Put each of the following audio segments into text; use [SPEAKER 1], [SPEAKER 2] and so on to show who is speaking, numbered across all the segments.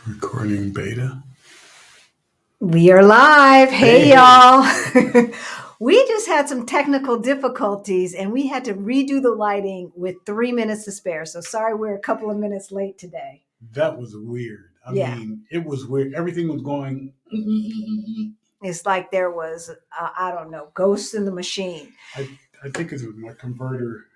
[SPEAKER 1] Recording beta.
[SPEAKER 2] We are live. Hey,
[SPEAKER 1] Hey.
[SPEAKER 2] y'all. We just had some technical difficulties and we had to redo the lighting with 3 minutes to spare. So sorry we're a couple of minutes late today.
[SPEAKER 1] That was weird. I
[SPEAKER 2] Yeah.
[SPEAKER 1] mean, it was weird. Everything was going.
[SPEAKER 2] It's like there was, I don't know, ghosts in the machine.
[SPEAKER 1] I think it was my converter.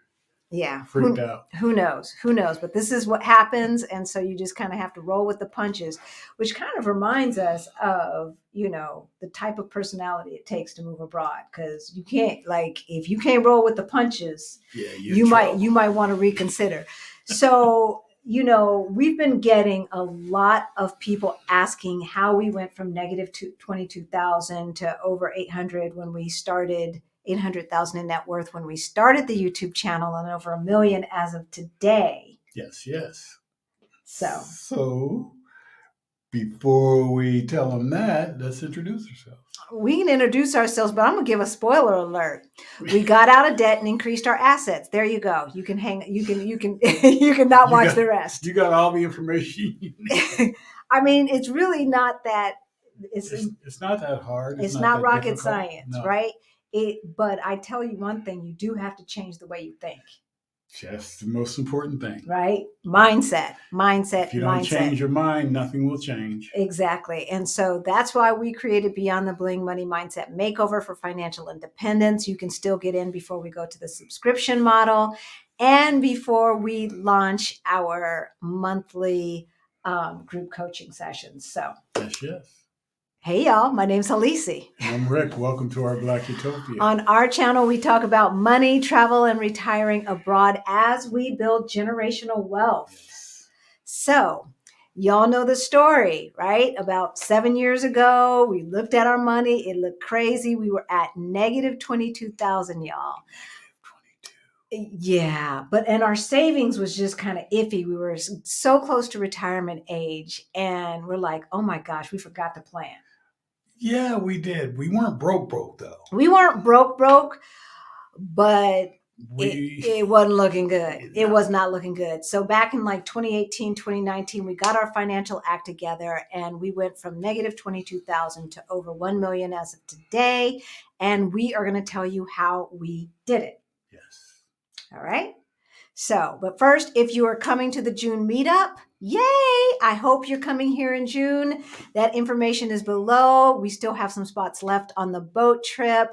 [SPEAKER 2] Yeah.
[SPEAKER 1] Freaked out.
[SPEAKER 2] Who knows? Who knows? But this is what happens. And so you just kind of have to roll with the punches, which kind of reminds us of, the type of personality it takes to move abroad. Because you can't, if you can't roll with the punches,
[SPEAKER 1] Yeah,
[SPEAKER 2] you might want to reconsider. So, we've been getting a lot of people asking how we went from negative 22,000 to over 800 when we started 800,000 in net worth when we started the YouTube channel and over 1 million as of today.
[SPEAKER 1] Yes.
[SPEAKER 2] So
[SPEAKER 1] before we tell them that, let's introduce ourselves.
[SPEAKER 2] We can introduce ourselves, but I'm gonna give a spoiler alert. We got out of debt and increased our assets. There you go. You can you can not watch the rest.
[SPEAKER 1] You got all the information you need.
[SPEAKER 2] I mean, it's really not that.
[SPEAKER 1] It's not that hard.
[SPEAKER 2] It's not rocket
[SPEAKER 1] difficult.
[SPEAKER 2] science,
[SPEAKER 1] No.
[SPEAKER 2] Right? But I tell you one thing: you do have to change the way you think.
[SPEAKER 1] That's the most important thing.
[SPEAKER 2] Right? Mindset.
[SPEAKER 1] If you don't change your mind, nothing will change.
[SPEAKER 2] Exactly. And so that's why we created Beyond the Bling Money Mindset Makeover for financial independence. You can still get in before we go to the subscription model and before we launch our monthly group coaching sessions. So,
[SPEAKER 1] Yes.
[SPEAKER 2] Hey, y'all. My name's Halisi.
[SPEAKER 1] I'm Rick. Welcome to Our Black Utopia.
[SPEAKER 2] On our channel, we talk about money, travel, and retiring abroad as we build generational wealth.
[SPEAKER 1] Yes.
[SPEAKER 2] So, y'all know the story, right? About 7 years ago, we looked at our money. It looked crazy. We were at negative 22,000, y'all. Yeah, and our savings was just kind of iffy. We were so close to retirement age, and we're like, oh my gosh, we forgot to plan.
[SPEAKER 1] Yeah, we did. We weren't broke, though.
[SPEAKER 2] We weren't broke, but it wasn't looking good. No. It was not looking good. So back in 2018, 2019, we got our financial act together and we went from negative 22,000 to over 1 million as of today. And we are going to tell you how we did it.
[SPEAKER 1] Yes.
[SPEAKER 2] All right. So, but first, if you are coming to the June meetup, yay! I hope you're coming here in June. That information is below. We still have some spots left on the boat trip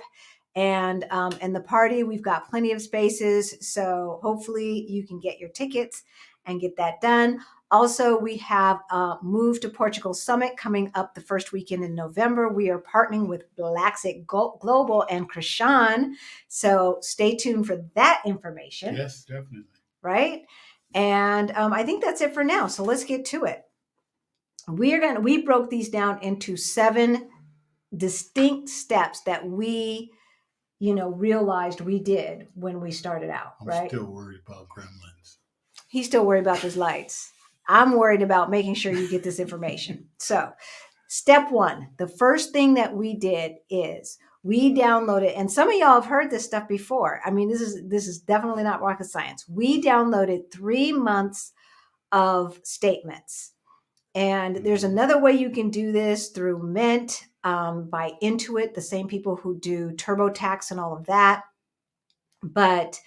[SPEAKER 2] and the party. We've got plenty of spaces. So hopefully you can get your tickets and get that done. Also, we have a Move to Portugal Summit coming up the first weekend in November. We are partnering with Blacksit Global and Krishan. So stay tuned for that information.
[SPEAKER 1] Yes, definitely.
[SPEAKER 2] Right? And I think that's it for now. So let's get to it. We broke these down into 7 distinct steps that we realized we did when we started out.
[SPEAKER 1] I'm still worried about gremlins.
[SPEAKER 2] He's still worried about his lights. I'm worried about making sure you get this information. So step 1, the first thing that we did is we downloaded, and some of y'all have heard this stuff before. I mean, this is definitely not rocket science. We downloaded 3 months of statements. And there's another way you can do this through Mint, by Intuit, the same people who do TurboTax and all of that. But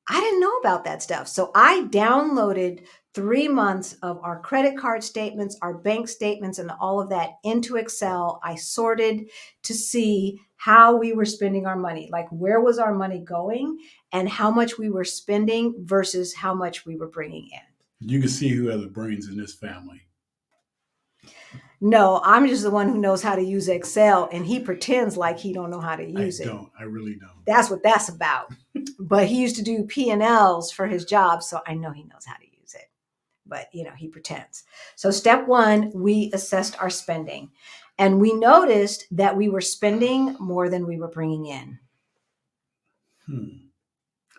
[SPEAKER 2] I didn't know about that stuff. So I downloaded 3 months of our credit card statements, our bank statements, and all of that into Excel. I sorted to see how we were spending our money, like where was our money going and how much we were spending versus how much we were bringing in.
[SPEAKER 1] You can see who has the brains in this family.
[SPEAKER 2] No, I'm just the one who knows how to use Excel, and he pretends like he don't know how to use it.
[SPEAKER 1] I really don't.
[SPEAKER 2] That's what that's about. But he used to do P&Ls for his job, so I know he knows how to use it. But, he pretends. So step 1, we assessed our spending, and we noticed that we were spending more than we were bringing in.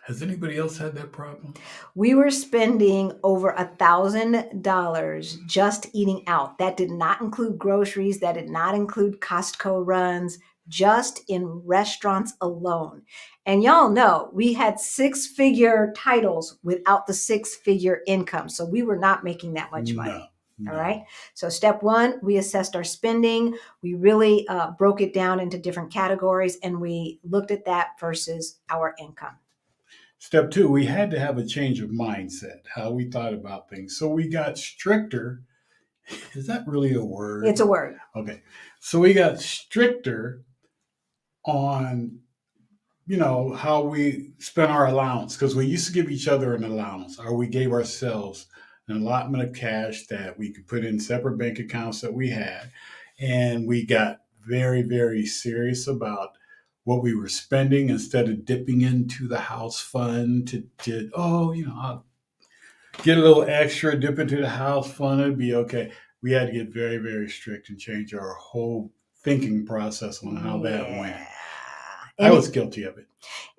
[SPEAKER 1] Has anybody else had that problem?
[SPEAKER 2] We were spending over $1,000 just eating out. That did not include groceries. That did not include Costco runs, just in restaurants alone. And y'all know we had 6-figure titles without the 6-figure income. So we were not making that much money. All
[SPEAKER 1] No.
[SPEAKER 2] right. So step one, we assessed our spending. We really broke it down into different categories, and we looked at that versus our income.
[SPEAKER 1] Step two, we had to have a change of mindset, how we thought about things. So we got stricter. Is that really a word?
[SPEAKER 2] It's a word.
[SPEAKER 1] Okay. So we got stricter on, how we spent our allowance, because we used to give each other an allowance, or we gave ourselves an allotment of cash that we could put in separate bank accounts that we had. And we got very, very serious about what we were spending instead of dipping into the house fund I'll get a little extra, dip into the house fund, it'd be okay. We had to get very, very strict and change our whole thinking process on how that went. I
[SPEAKER 2] And
[SPEAKER 1] was guilty of it.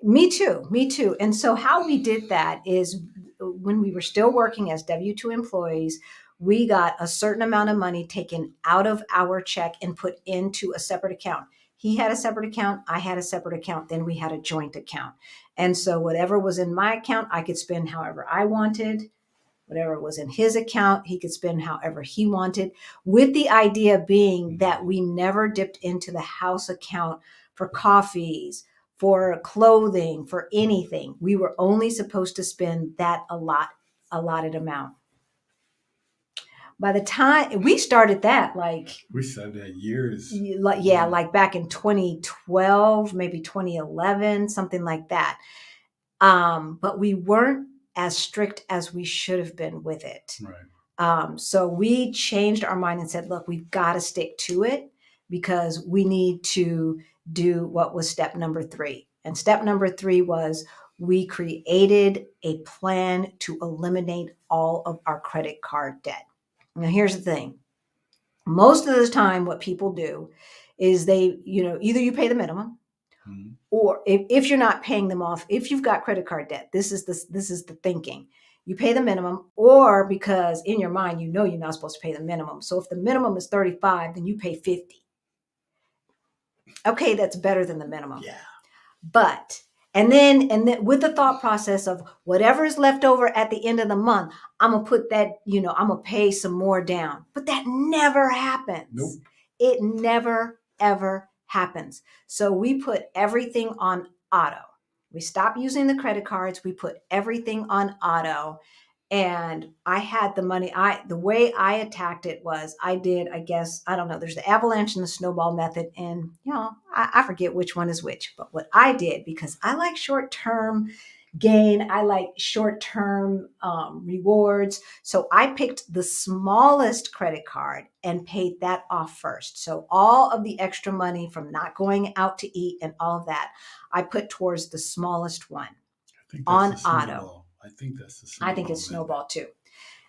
[SPEAKER 2] me too. Me too. And so how we did that is when we were still working as W-2 employees, we got a certain amount of money taken out of our check and put into a separate account. He had a separate account. I had a separate account. Then we had a joint account. And so whatever was in my account, I could spend however I wanted. Whatever was in his account, he could spend however he wanted, with the idea being that we never dipped into the house account for coffees, for clothing, for anything. We were only supposed to spend that allotted amount. By the time we started that,
[SPEAKER 1] We said that years.
[SPEAKER 2] like back in 2012, maybe 2011, something like that. But we weren't as strict as we should have been with it.
[SPEAKER 1] Right.
[SPEAKER 2] So we changed our mind and said, look, we've got to stick to it because we need to do what was step number 3. And step number 3 was we created a plan to eliminate all of our credit card debt. Now, here's the thing. Most of the time, what people do is they, either you pay the minimum,
[SPEAKER 1] Mhm.
[SPEAKER 2] or if you're not paying them off, if you've got credit card debt, this is the thinking. You pay the minimum, or because in your mind, you're not supposed to pay the minimum. So if the minimum is 35, then you pay 50. Okay, that's better than the minimum.
[SPEAKER 1] Yeah.
[SPEAKER 2] But and then with the thought process of whatever is left over at the end of the month, I'm gonna put that, I'm gonna pay some more down. But that never happens.
[SPEAKER 1] Nope.
[SPEAKER 2] It never ever happens. So we put everything on auto. We stopped using the credit cards. We put everything on auto. And I had the money. The way I attacked it was I don't know, there's the avalanche and the snowball method. And, I forget which one is which. But what I did, because I like short-term gain, I like short-term rewards. So I picked the smallest credit card and paid that off first. So all of the extra money from not going out to eat and all of that, I put towards the smallest one on auto.
[SPEAKER 1] I think that's the snowball.
[SPEAKER 2] I think it's snowball too.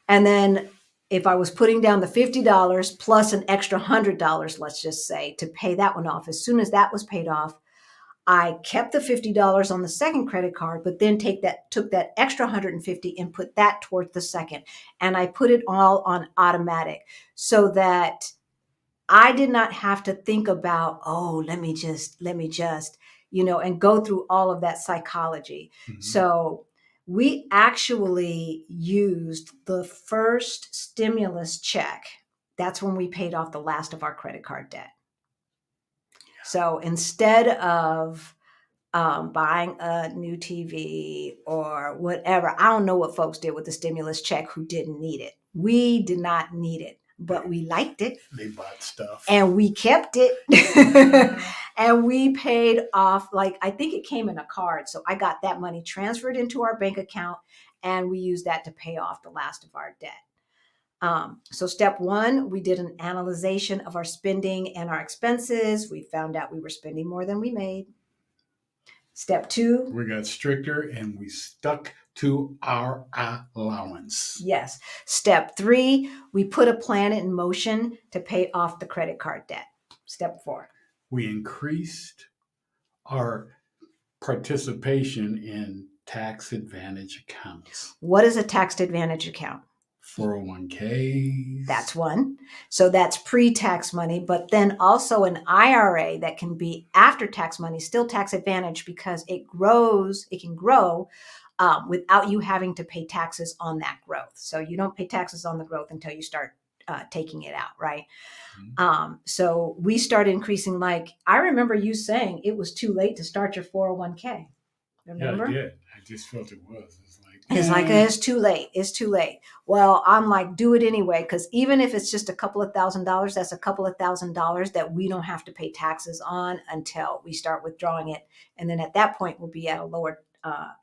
[SPEAKER 2] And then if I was putting down the $50 plus an extra $100, let's just say, to pay that one off, as soon as that was paid off, I kept the $50 on the second credit card, but then took that extra $150 and put that towards the second. And I put it all on automatic so that I did not have to think about, let me just, and go through all of that psychology.
[SPEAKER 1] Mhm.
[SPEAKER 2] So we actually used the first stimulus check. That's when we paid off the last of our credit card debt. So instead of buying a new TV or whatever, I don't know what folks did with the stimulus check who didn't need it. We did not need it, but we liked it.
[SPEAKER 1] They bought stuff.
[SPEAKER 2] And we kept it. And we paid off, I think it came in a card. So I got that money transferred into our bank account, and we used that to pay off the last of our debt. So step 1, we did an analyzation of our spending and our expenses. We found out we were spending more than we made. Step 2,
[SPEAKER 1] we got stricter and we stuck to our allowance.
[SPEAKER 2] Yes. Step 3, we put a plan in motion to pay off the credit card debt. Step 4,
[SPEAKER 1] we increased our participation in tax advantage accounts.
[SPEAKER 2] What is a tax advantage account?
[SPEAKER 1] 401ks.
[SPEAKER 2] That's one. So that's pre-tax money, but then also an IRA that can be after-tax money, still tax advantage because it can grow without you having to pay taxes on that growth. So you don't pay taxes on the growth until you start taking it out, right?
[SPEAKER 1] Mhm.
[SPEAKER 2] So we started increasing. Like, I remember you saying it was too late to start your 401k.
[SPEAKER 1] Yeah, I
[SPEAKER 2] Remember?
[SPEAKER 1] did. I just felt it was. It's like,
[SPEAKER 2] It's like, it's too late. It's too late. Well, I'm like, do it anyway, because even if it's just a couple of $1,000s, that's a couple of $1,000s that we don't have to pay taxes on until we start withdrawing it. And then at that point, we'll be at a lower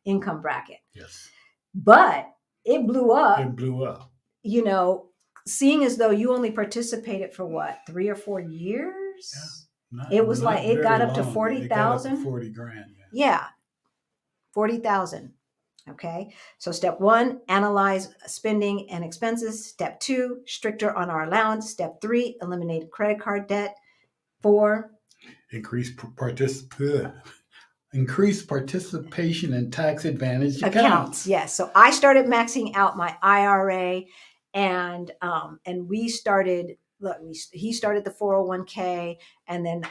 [SPEAKER 2] income bracket.
[SPEAKER 1] yes,
[SPEAKER 2] But it blew up,
[SPEAKER 1] it blew up.
[SPEAKER 2] you know, seeing as though you only participated for what, 3 or 4 years?
[SPEAKER 1] Yeah,
[SPEAKER 2] It was like,
[SPEAKER 1] not
[SPEAKER 2] it
[SPEAKER 1] very
[SPEAKER 2] got up to
[SPEAKER 1] long. It got up to
[SPEAKER 2] 40,000.
[SPEAKER 1] 40 grand. Yeah.
[SPEAKER 2] Yeah, 40,000. Okay. So step 1, analyze spending and expenses. Step 2, stricter on our allowance. Step 3, eliminate credit card debt. 4,
[SPEAKER 1] Increase increase participation in tax advantage
[SPEAKER 2] accounts.
[SPEAKER 1] accounts.
[SPEAKER 2] Yes. So I started maxing out my IRA, and we started. Look, he started the 401k, and then,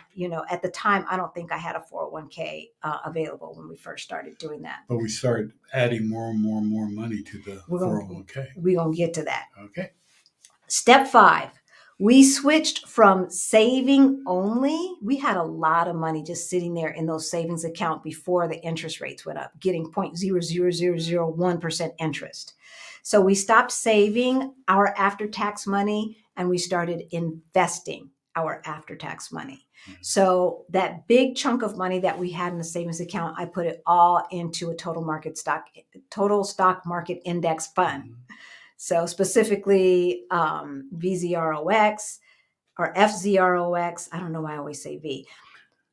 [SPEAKER 2] at the time, I don't think I had a 401k available when we first started doing that.
[SPEAKER 1] But we started adding more and more and more money to the 401k.
[SPEAKER 2] We're gonna get to that.
[SPEAKER 1] Okay.
[SPEAKER 2] Step 5, we switched from saving only. We had a lot of money just sitting there in those savings account before the interest rates went up, getting 0.00001% interest. So we stopped saving our after-tax money and we started investing our after-tax money.
[SPEAKER 1] Mhm.
[SPEAKER 2] So that big chunk of money that we had in the savings account, I put it all into a total stock market index fund.
[SPEAKER 1] Mhm.
[SPEAKER 2] So specifically VZROX or FZROX. I don't know why I always say V.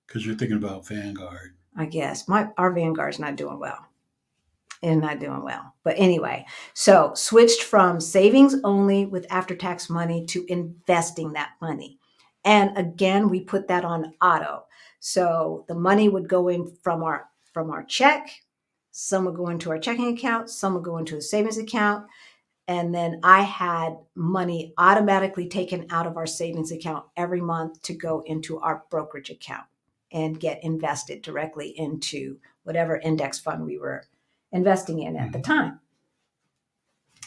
[SPEAKER 1] Because you're thinking about Vanguard.
[SPEAKER 2] I guess our Vanguard's not doing well. It's not doing well. But anyway, so switched from savings only with after-tax money to investing that money. And again, we put that on auto. So the money would go in from our check. Some would go into our checking account. Some would go into a savings account. And then I had money automatically taken out of our savings account every month to go into our brokerage account and get invested directly into whatever index fund we were investing in at the time.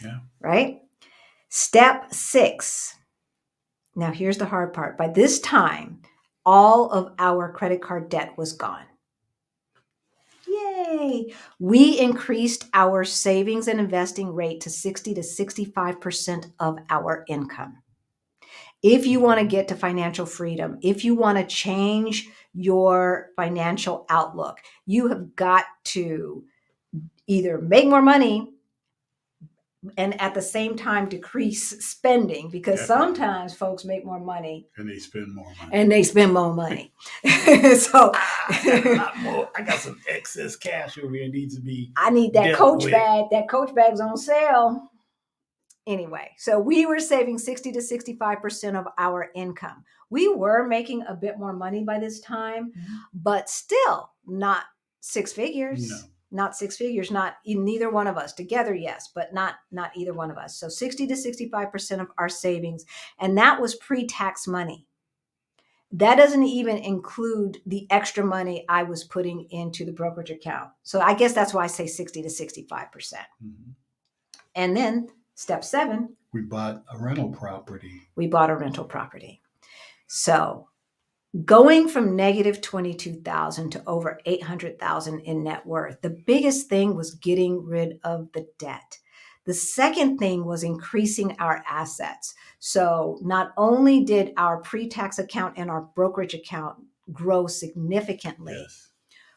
[SPEAKER 1] Yeah.
[SPEAKER 2] Right? Step 6. Now, here's the hard part. By this time, all of our credit card debt was gone. Yay! We increased our savings and investing rate to 60 to 65% of our income. If you want to get to financial freedom, if you want to change your financial outlook, you have got to either make more money and at the same time decrease spending, because
[SPEAKER 1] Definitely.
[SPEAKER 2] sometimes folks make more money
[SPEAKER 1] and they spend more money.
[SPEAKER 2] and they spend more money. So
[SPEAKER 1] I got some excess cash over here. It needs to be.
[SPEAKER 2] I need that
[SPEAKER 1] dealt
[SPEAKER 2] Coach
[SPEAKER 1] with.
[SPEAKER 2] bag. That Coach bag's on sale. Anyway, so we were saving 60 to 65% of our income. We were making a bit more money by this time, but still not 6 figures.
[SPEAKER 1] No.
[SPEAKER 2] Not 6 figures, not neither one of us. Together, yes, but not either one of us. So 60 to 65% of our savings, and that was pre-tax money. That doesn't even include the extra money I was putting into the brokerage account. So I guess that's why I say 60 to 65%.
[SPEAKER 1] Mhm.
[SPEAKER 2] And then step 7,
[SPEAKER 1] We bought a rental property.
[SPEAKER 2] we bought a rental property. So going from negative 22,000 to over 800,000 in net worth, the biggest thing was getting rid of the debt. The second thing was increasing our assets. So not only did our pre-tax account and our brokerage account grow significantly,
[SPEAKER 1] Yes.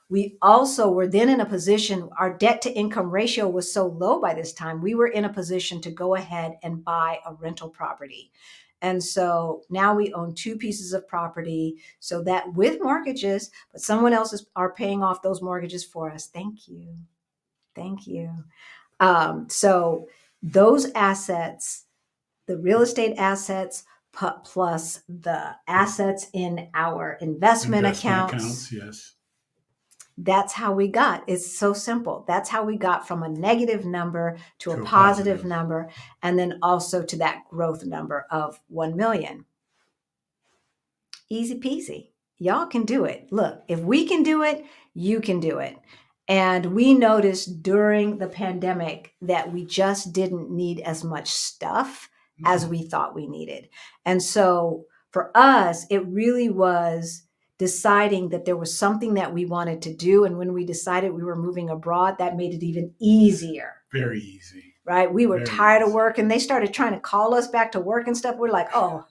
[SPEAKER 2] we also were then in a position, our debt to income ratio was so low by this time, we were in a position to go ahead and buy a rental property. And so now we own 2 pieces of property, so that with mortgages, but someone else are paying off those mortgages for us. Thank you. Thank you. So those assets, the real estate assets, plus the assets in our investment accounts,
[SPEAKER 1] yes.
[SPEAKER 2] that's how we got. It's so simple. That's how we got from a negative number to a positive number, and then also to that growth number of 1 million. Easy peasy. Y'all can do it. Look, if we can do it, you can do it. And we noticed during the pandemic that we just didn't need as much stuff as we thought we needed. And so for us, it really was deciding that there was something that we wanted to do. And when we decided we were moving abroad, that made it even easier.
[SPEAKER 1] Very easy.
[SPEAKER 2] Right? We were
[SPEAKER 1] Very
[SPEAKER 2] tired of
[SPEAKER 1] easy.
[SPEAKER 2] work and they started trying to call us back to work and stuff. We're like, oh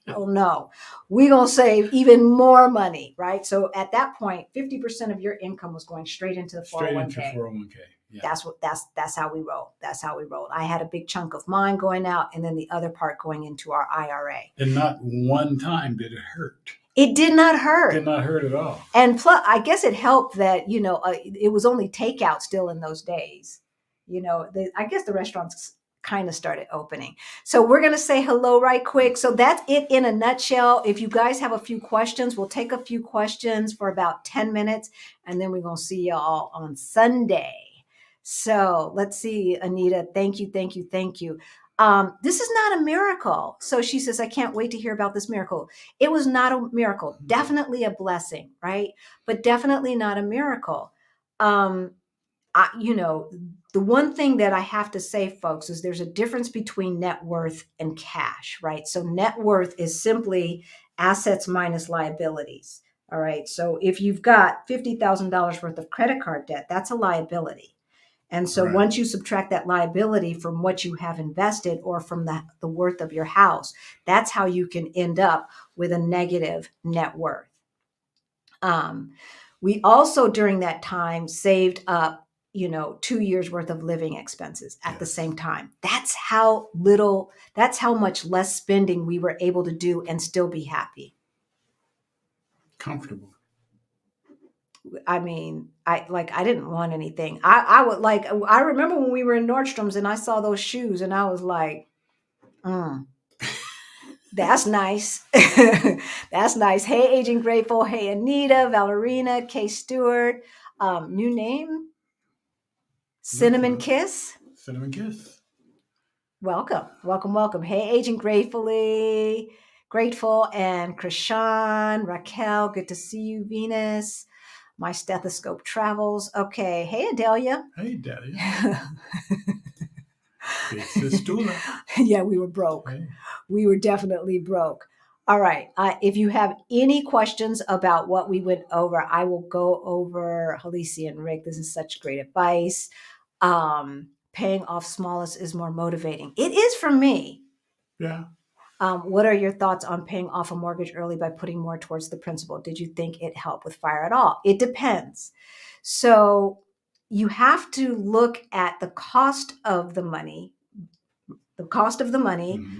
[SPEAKER 2] no, we're going to save even more money, right? So at that point, 50% of your income was going straight into the 401k.
[SPEAKER 1] Straight into 401k. Yeah.
[SPEAKER 2] That's how we roll. That's how we rolled. I had a big chunk of mine going out and then the other part going into our IRA.
[SPEAKER 1] And not one time did it hurt.
[SPEAKER 2] It did not hurt.
[SPEAKER 1] Did not hurt at all.
[SPEAKER 2] And plus, I guess it helped that, it was only takeout still in those days. I guess the restaurants kind of started opening. So we're going to say hello right quick. So that's it in a nutshell. If you guys have a few questions, we'll take a few questions for about 10 minutes, and then we're going to see y'all on Sunday. So let's see, Anita. Thank you. This is not a miracle. So she says, I can't wait to hear about this miracle. It was not a miracle. Definitely a blessing, right? But definitely not a miracle. The one thing that I have to say, folks, is there's a difference between net worth and cash, right? So net worth is simply assets minus liabilities. All right. So if you've got $50,000 worth of credit card debt, that's a liability. And so
[SPEAKER 1] Right.
[SPEAKER 2] Once you subtract that liability from what you have invested or from the worth of your house, that's how you can end up with a negative net worth. We also during that time saved up, 2 years worth of living expenses at the same time. That's how much less spending we were able to do and still be happy.
[SPEAKER 1] Comfortable.
[SPEAKER 2] I mean, I didn't want anything. I remember when we were in Nordstrom's and I saw those shoes and I was like, that's nice. That's nice. Hey, Agent Grateful. Hey, Anita, Valerina, Kay Stewart. New name? Cinnamon Kiss.
[SPEAKER 1] Cinnamon Kiss.
[SPEAKER 2] Welcome. Hey, Agent Grateful, and Krishan, Raquel. Good to see you, Venus. My stethoscope travels. Okay. Hey, Adelia.
[SPEAKER 1] Hey, Adelia. Big Sis Tula.
[SPEAKER 2] Yeah, we were broke.
[SPEAKER 1] Hey.
[SPEAKER 2] We were definitely broke. All right. If you have any questions about what we went over, I will go over Halisi and Rick. This is such great advice. Paying off smallest is more motivating. It is for me.
[SPEAKER 1] Yeah.
[SPEAKER 2] What are your thoughts on paying off a mortgage early by putting more towards the principal? Did you think it helped with FIRE at all? It depends. So you have to look at the cost of the money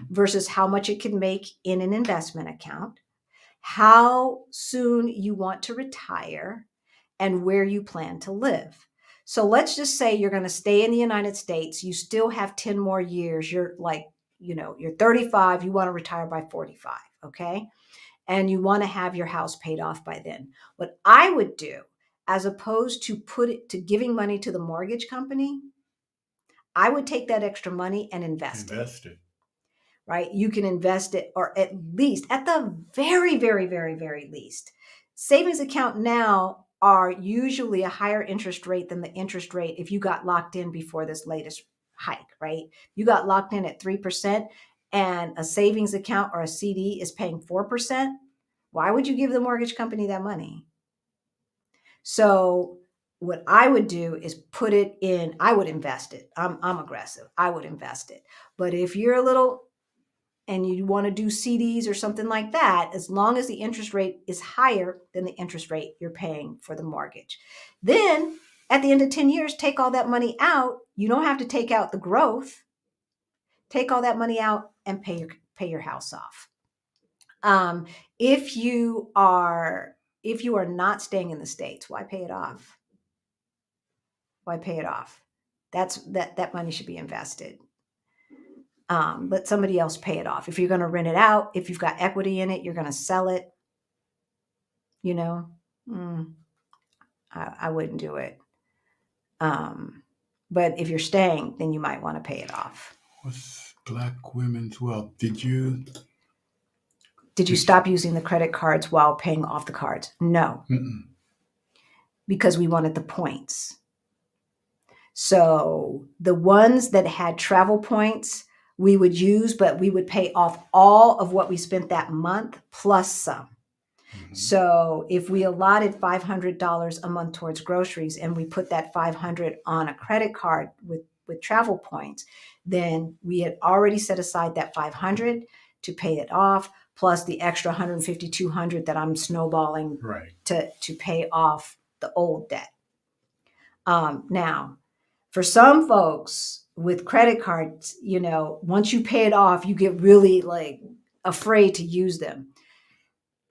[SPEAKER 2] versus how much it can make in an investment account, how soon you want to retire, and where you plan to live. So let's just say you're going to stay in the United States. You still have 10 more years. You're you're 35, you want to retire by 45, okay? And you want to have your house paid off by then. What I would do, as opposed to giving money to the mortgage company, I would take that extra money and invest it. Right? You can invest it, or at the very, very, very, very least. Savings account now are usually a higher interest rate than the interest rate if you got locked in before this latest hike, right? You got locked in at 3% and a savings account or a CD is paying 4%. Why would you give the mortgage company that money? So what I would do is put it in, I would invest it. I'm aggressive. I would invest it. But if you're a little and you want to do CDs or something like that, as long as the interest rate is higher than the interest rate you're paying for the mortgage. Then at the end of 10 years, take all that money out. You don't have to take out the growth. Take all that money out and pay your house off. If you are not staying in the States, why pay it off? Why pay it off? That money should be invested. Let somebody else pay it off. If you're going to rent it out, if you've got equity in it, you're going to sell it. I wouldn't do it. But if you're staying, then you might want to pay it off.
[SPEAKER 1] What's Black Women's Wealth? Did you
[SPEAKER 2] stop using the credit cards while paying off the cards? No. Because we wanted the points. So the ones that had travel points, we would use, but we would pay off all of what we spent that month plus some.
[SPEAKER 1] Mhm.
[SPEAKER 2] So if we allotted $500 a month towards groceries and we put that 500 on a credit card with travel points, then we had already set aside that 500 to pay it off, plus the extra 150, 200 that I'm snowballing
[SPEAKER 1] Right.
[SPEAKER 2] to pay off the old debt. Now, for some folks with credit cards, once you pay it off, you get really like afraid to use them.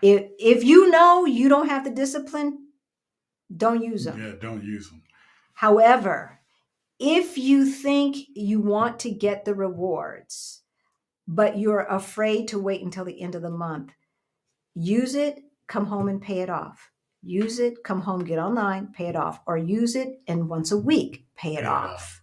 [SPEAKER 2] If you know you don't have the discipline, don't use them.
[SPEAKER 1] Yeah, don't use them.
[SPEAKER 2] However, if you think you want to get the rewards, but you're afraid to wait until the end of the month, use it, come home and pay it off. Use it, come home, get online, pay it off. Or use it and once a week, pay it off.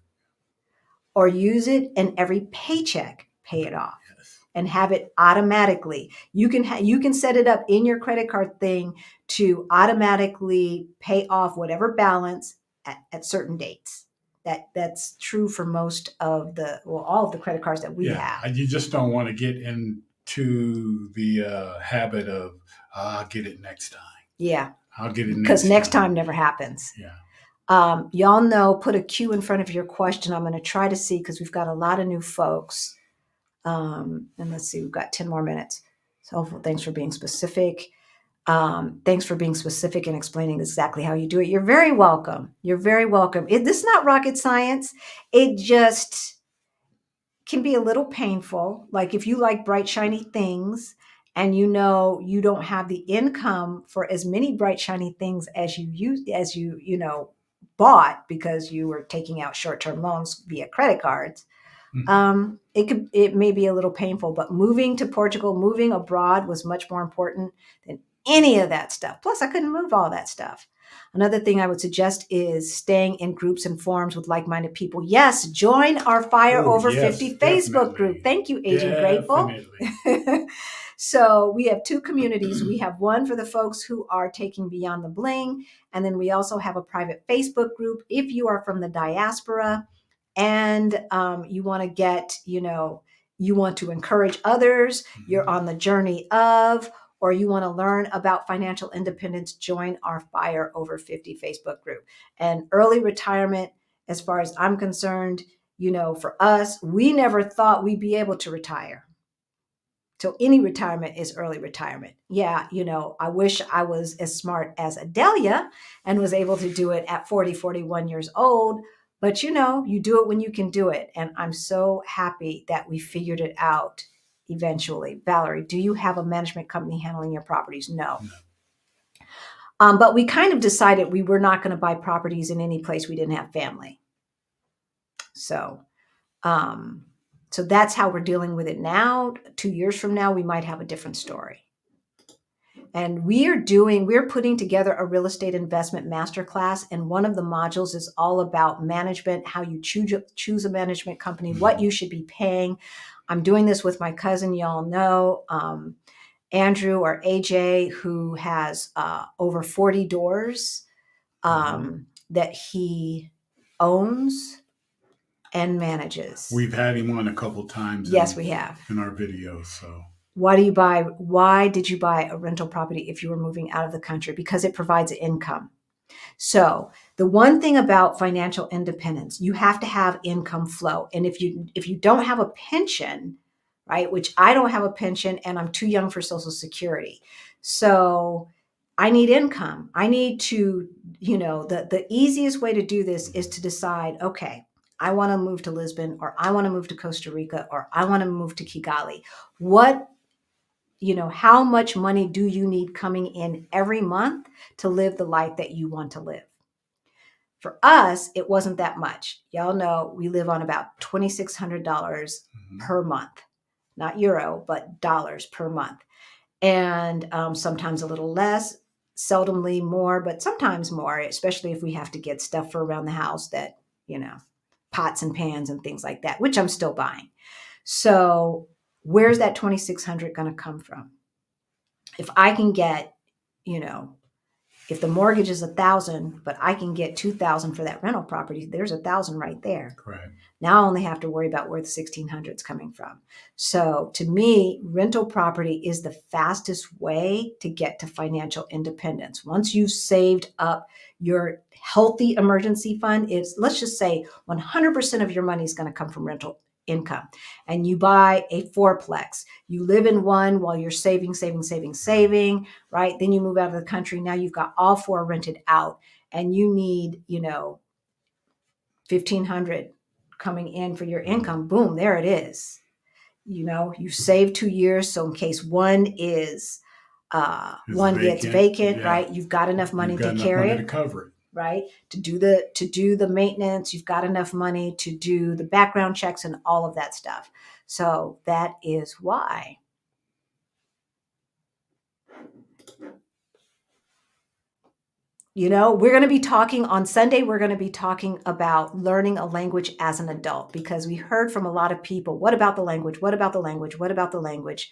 [SPEAKER 2] Or use it and every paycheck, pay it off.
[SPEAKER 1] Yes.
[SPEAKER 2] And have it automatically. You can set it up in your credit card thing to automatically pay off whatever balance at certain dates. That's true for most of all of the credit cards that we have.
[SPEAKER 1] You just don't want to get into the habit of I'll get it next time.
[SPEAKER 2] Yeah,
[SPEAKER 1] I'll get it
[SPEAKER 2] because next time never happens.
[SPEAKER 1] Yeah.
[SPEAKER 2] Y'all know, put a Q in front of your question. I'm going to try to see because we've got a lot of new folks. And let's see, we've got 10 more minutes. So thanks for being specific. Thanks for being specific and explaining exactly how you do it. You're very welcome. You're very welcome. This is not rocket science. It just can be a little painful. Like if you like bright, shiny things and you don't have the income for as many bright, shiny things as you bought because you were taking out short-term loans via credit cards. It may be a little painful, but moving to Portugal, moving abroad was much more important than any of that stuff. Plus, I couldn't move all that stuff. Another thing I would suggest is staying in groups and forums with like-minded people. Yes, join our Fire Over 50 Facebook group. Thank you, Agent Grateful. So we have two communities. We have one for the folks who are taking Beyond the Bling, and then we also have a private Facebook group. If you are from the diaspora, and you want to get, you want to encourage others, you're on the journey of, or you want to learn about financial independence, join our Fire Over 50 Facebook group. And early retirement, as far as I'm concerned, for us, we never thought we'd be able to retire. So any retirement is early retirement. Yeah, I wish I was as smart as Adelia and was able to do it at 40, 41 years old. But you do it when you can do it. And I'm so happy that we figured it out eventually. Valerie, do you have a management company handling your properties? No. But we kind of decided we were not going to buy properties in any place we didn't have family. So that's how we're dealing with it now. 2 years from now, we might have a different story. And we're putting together a real estate investment masterclass. And one of the modules is all about management, how you choose a management company, what you should be paying. I'm doing this with my cousin, y'all know, Andrew or AJ, who has over 40 doors that he owns and manages.
[SPEAKER 1] We've had him on a couple times.
[SPEAKER 2] Yes, we have.
[SPEAKER 1] In our videos, so. Why
[SPEAKER 2] did you buy a rental property if you were moving out of the country? Because it provides income. So the one thing about financial independence, you have to have income flow. And if you don't have a pension, right, which I don't have a pension and I'm too young for Social Security. So I need income. I need to, the easiest way to do this is to decide, okay, I want to move to Lisbon, or I want to move to Costa Rica, or I want to move to Kigali. How much money do you need coming in every month to live the life that you want to live? For us, it wasn't that much. Y'all know we live on about $2,600 per month, not euro, but dollars per month. And sometimes a little less, seldomly more, but sometimes more, especially if we have to get stuff for around the house that, pots and pans and things like that, which I'm still buying. So where's that $2,600 going to come from? If I can get, If the mortgage is 1,000, but I can get 2,000 for that rental property, there's 1,000 right there.
[SPEAKER 1] Correct.
[SPEAKER 2] Now I only have to worry about where the 1,600 is coming from. So to me, rental property is the fastest way to get to financial independence. Once you've saved up your healthy emergency fund, is, let's just say 100% of your money is going to come from rental income, and you buy a fourplex, you live in one while you're saving, right? Then you move out of the country. Now you've got all four rented out, and you need, 1,500 coming in for your income. Boom, there it is. You save 2 years. So in case one is one gets vacant,
[SPEAKER 1] yeah.
[SPEAKER 2] right? You've got enough money to carry it,
[SPEAKER 1] to cover it,
[SPEAKER 2] right? To do the maintenance, you've got enough money to do the background checks and all of that stuff. So that is why. We're going to be talking on Sunday. We're going to be talking about learning a language as an adult, because we heard from a lot of people, what about the language? What about the language? What about the language?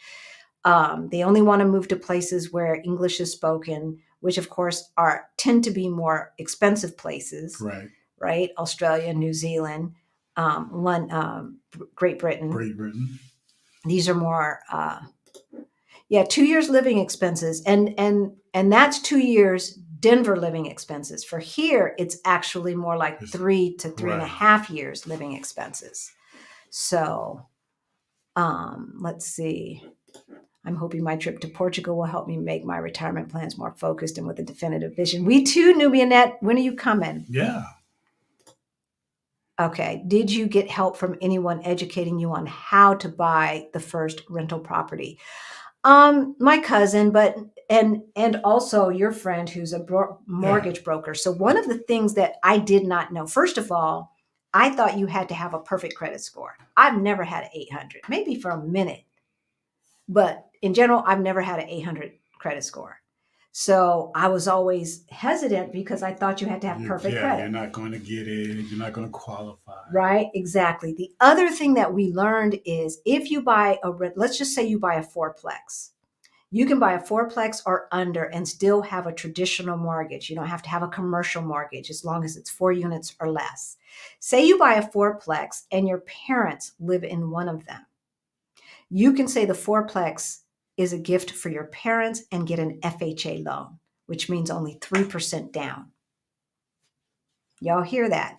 [SPEAKER 2] They only want to move to places where English is spoken, which of course tend to be more expensive places, right? Australia, New Zealand, Great Britain. These are more, 2 years living expenses, and that's 2 years Denver living expenses. For here, it's actually more like 3 to 3.5 years living expenses. So, let's see. I'm hoping my trip to Portugal will help me make my retirement plans more focused and with a definitive vision. We too, Nubianette. When are you coming?
[SPEAKER 1] Yeah.
[SPEAKER 2] Okay. Did you get help from anyone educating you on how to buy the first rental property? My cousin, but and also your friend who's a mortgage broker. So one of the things that I did not know, first of all, I thought you had to have a perfect credit score. I've never had an 800, maybe for a minute, but in general, I've never had an 800 credit score. So I was always hesitant because I thought you had to have perfect credit.
[SPEAKER 1] You're not going to get it. You're not going to qualify.
[SPEAKER 2] Right, exactly. The other thing that we learned is if you buy let's just say you buy a fourplex. You can buy a fourplex or under and still have a traditional mortgage. You don't have to have a commercial mortgage as long as it's 4 units or less. Say you buy a fourplex and your parents live in one of them. You can say the fourplex is a gift for your parents and get an FHA loan, which means only 3% down. Y'all hear that?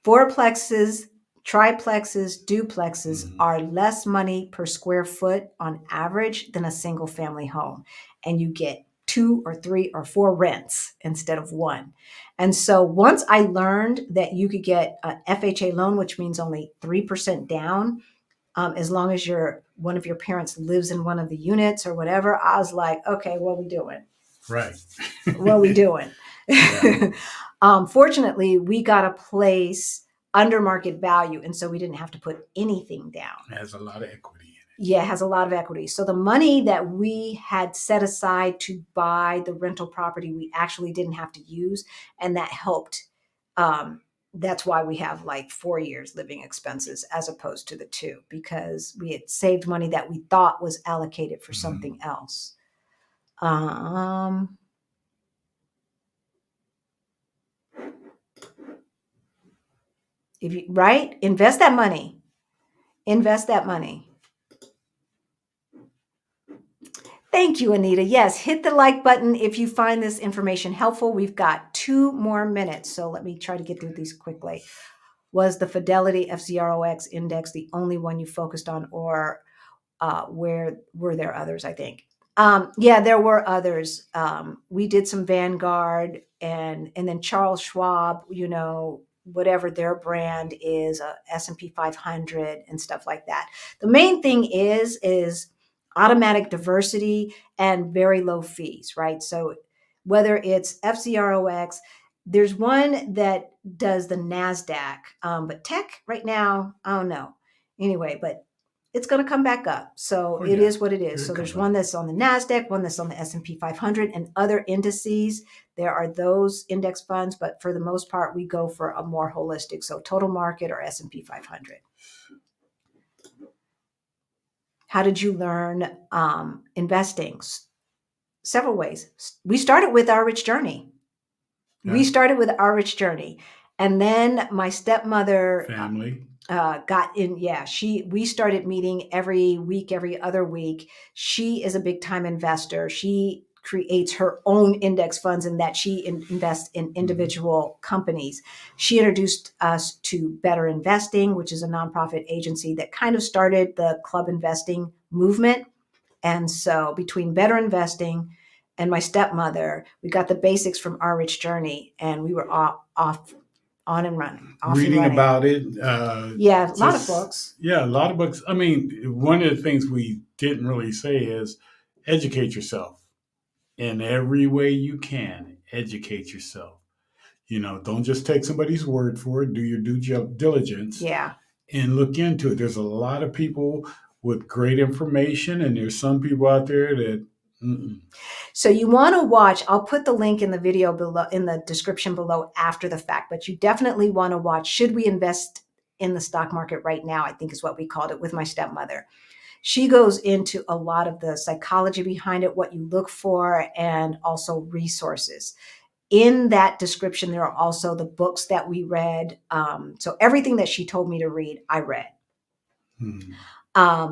[SPEAKER 2] Fourplexes, triplexes, duplexes are less money per square foot on average than a single family home. And you get 2 or 3 or 4 rents instead of one. And so once I learned that you could get an FHA loan, which means only 3% down, as long as one of your parents lives in one of the units or whatever, I was like, okay, what are we doing?
[SPEAKER 1] Right.
[SPEAKER 2] What are we doing? Yeah. Fortunately, we got a place under market value, and so we didn't have to put anything down.
[SPEAKER 1] It has a lot of equity in it.
[SPEAKER 2] Yeah, it has a lot of equity. So the money that we had set aside to buy the rental property, we actually didn't have to use, and that helped. That's why we have like 4 years living expenses as opposed to the 2, because we had saved money that we thought was allocated for something else. Invest that money. Thank you, Anita. Yes, hit the like button if you find this information helpful. We've got 2 more minutes, so let me try to get through these quickly. Was the Fidelity FCROX index the only one you focused on, or were there others? I think. Yeah, there were others. We did some Vanguard and then Charles Schwab, whatever their brand is, S&P 500 and stuff like that. The main thing is automatic diversity and very low fees, right? So whether it's FCROX, there's one that does the NASDAQ, but tech right now, I don't know. Anyway, but it's going to come back up. So it is what it is. So there's one that's on the NASDAQ, one that's on the S&P 500 and other indices. There are those index funds, but for the most part, we go for a more holistic. So total market or S&P 500. How did you learn investing? Several ways. We started with Our Rich Journey. We started with Our Rich Journey. And then my stepmother
[SPEAKER 1] family
[SPEAKER 2] got in. Yeah, we started meeting every week, every other week. She is a big time investor. She creates her own index funds in that she invests in individual companies. She introduced us to Better Investing, which is a nonprofit agency that kind of started the club investing movement. And so between Better Investing and my stepmother, we got the basics from Our Rich Journey, and we were off on and running.
[SPEAKER 1] Reading about it.
[SPEAKER 2] Yeah, a lot of books.
[SPEAKER 1] Yeah, a lot of books. I mean, one of the things we didn't really say is educate yourself in every way you can. Educate yourself. Don't just take somebody's word for it. Do your due diligence.
[SPEAKER 2] Yeah.
[SPEAKER 1] And look into it. There's a lot of people with great information, and there's some people out there that. Mm-mm.
[SPEAKER 2] So you want to watch, I'll put the link in the video below, in the description below after the fact, but you definitely want to watch Should We Invest in the Stock Market Right Now, I think is what we called it, with my stepmother. She goes into a lot of the psychology behind it, what you look for, and also resources. In that description, there are also the books that we read. So everything that she told me to read, I read.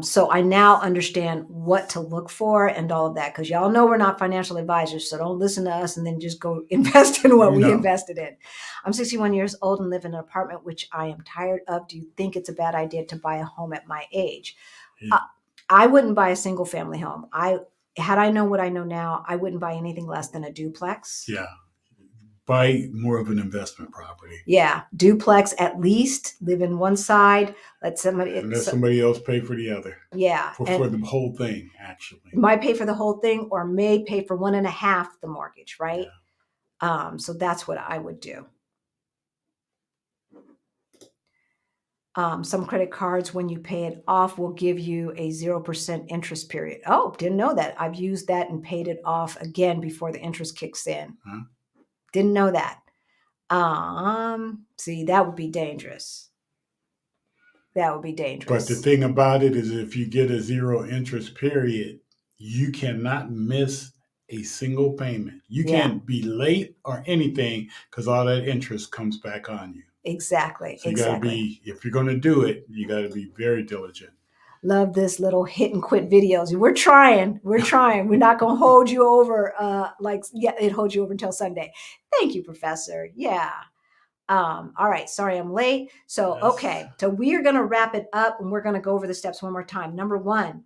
[SPEAKER 2] So I now understand what to look for and all of that, because y'all know we're not financial advisors, so don't listen to us and then just go invest in what we invested in. I'm 61 years old and live in an apartment, which I am tired of. Do you think it's a bad idea to buy a home at my age? Yeah. I wouldn't buy a single family home. Had I known what I know now, I wouldn't buy anything less than a duplex.
[SPEAKER 1] Yeah. Buy more of an investment property.
[SPEAKER 2] Yeah, duplex at least. Live in one side. Let
[SPEAKER 1] somebody else pay for the other.
[SPEAKER 2] Yeah,
[SPEAKER 1] for the whole thing, actually.
[SPEAKER 2] Might pay for the whole thing, or may pay for 1.5 the mortgage, right? Yeah. So that's what I would do. Some credit cards, when you pay it off, will give you a 0% interest period. Oh, didn't know that. I've used that and paid it off again before the interest kicks in. Huh? Didn't know that. See, that would be dangerous. That would be dangerous.
[SPEAKER 1] But the thing about it is, if you get a 0 interest period, you cannot miss a single payment. You can't be late or anything, because all that interest comes back on you.
[SPEAKER 2] Exactly.
[SPEAKER 1] So you got to be, if you're going to do it, you got to be very diligent.
[SPEAKER 2] Love this little hit and quit videos. We're trying. We're not going to hold you over. It holds you over until Sunday. Thank you, Professor. Yeah. All right. Sorry, I'm late. So, okay. So we are going to wrap it up, and we're going to go over the steps one more time. Number 1,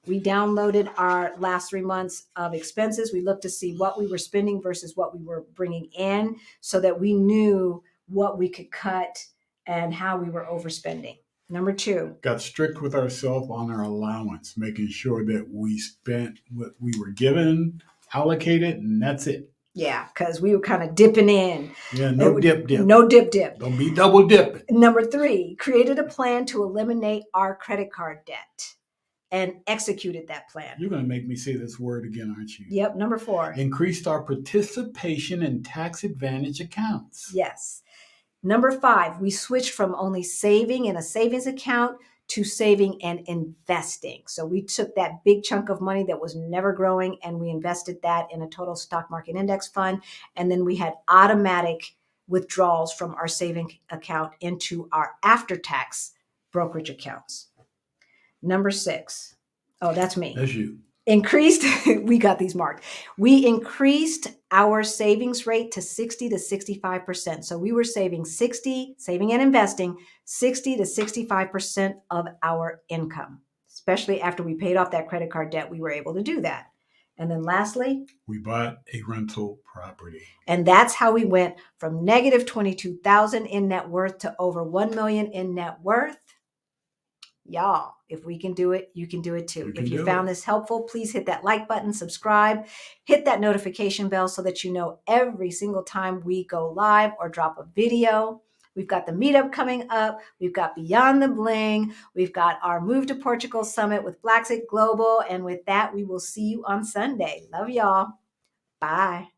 [SPEAKER 2] we downloaded our last 3 months of expenses. We looked to see what we were spending versus what we were bringing in, so that we knew what we could cut and how we were overspending. Number 2,
[SPEAKER 1] got strict with ourselves on our allowance, making sure that we spent what we were given, allocated, and that's it.
[SPEAKER 2] Yeah, because we were kind of dipping in.
[SPEAKER 1] Yeah, no dip.
[SPEAKER 2] No dip.
[SPEAKER 1] Don't be double dipping.
[SPEAKER 2] Number 3, created a plan to eliminate our credit card debt and executed that plan.
[SPEAKER 1] You're going to make me say this word again, aren't you?
[SPEAKER 2] Yep. Number 4.
[SPEAKER 1] Increased our participation in tax advantage accounts.
[SPEAKER 2] Yes. Number 5, we switched from only saving in a savings account to saving and investing. So we took that big chunk of money that was never growing, and we invested that in a total stock market index fund. And then we had automatic withdrawals from our saving account into our after-tax brokerage accounts. Number 6. Oh, that's me.
[SPEAKER 1] That's you.
[SPEAKER 2] Increased, we got these marked. We increased our savings rate to 60 to 65%. So we were saving and investing 60 to 65% of our income, especially after we paid off that credit card debt. We were able to do that. And then lastly,
[SPEAKER 1] we bought a rental property.
[SPEAKER 2] And that's how we went from negative 22,000 in net worth to over 1 million in net worth. Y'all, if we can do it, you can do it too. If you found this helpful, please hit that like button, subscribe, hit that notification bell so that you know every single time we go live or drop a video. We've got the meetup coming up. We've got Beyond the Bling. We've got our Move to Portugal Summit with Blacksit Global. And with that, we will see you on Sunday. Love y'all. Bye.